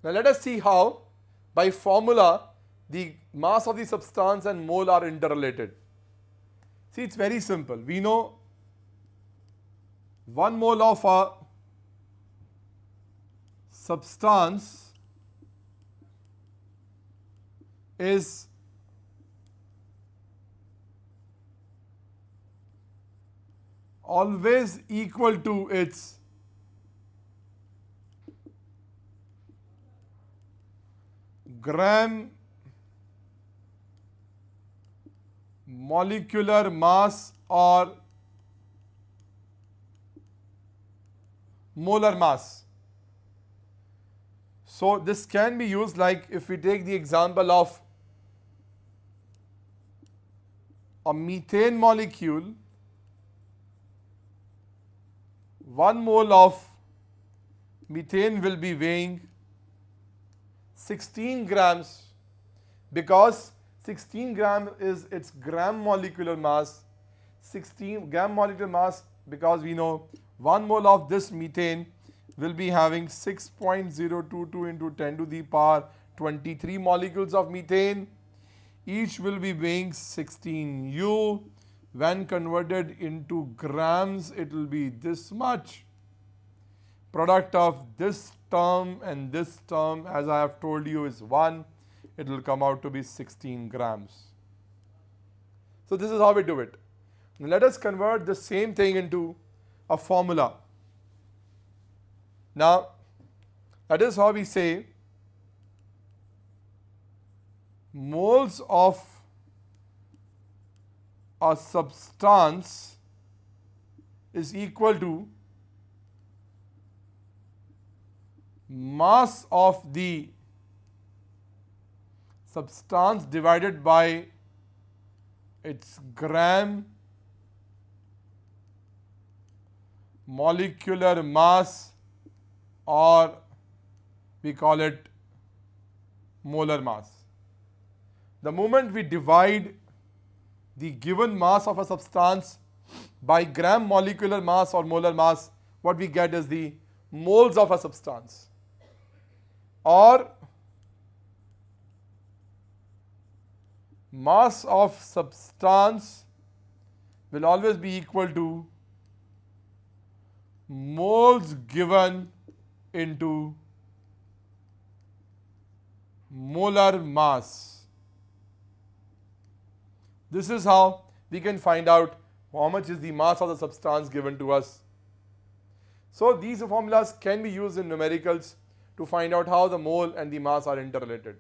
Now let us see how by formula the mass of the substance and mole are interrelated. See, it's very simple. We know 1 mole of a substance is always equal to its gram molecular mass or molar mass. So this can be used like if we take the example of a methane molecule, 1 mole of methane will be weighing 16 grams because 16 gram is its gram molecular mass. 16 gram molecular mass because we know 1 mole of this methane will be having 6.022 into 10 to the power 23 molecules of methane. Each will be weighing 16 U. When converted into grams, it will be this much. Product of this term and this term, as I have told you, is 1. It will come out to be 16 grams. So this is how we do it. Now let us convert the same thing into a formula. Now, that is how we say moles of a substance is equal to mass of the substance divided by its gram molecular mass, or we call it molar mass. The moment we divide the given mass of a substance by gram molecular mass or molar mass, what we get is the moles of a substance. Or mass of substance will always be equal to moles given into molar mass. This is how we can find out how much is the mass of the substance given to us. So these formulas can be used in numericals to find out how the mole and the mass are interrelated.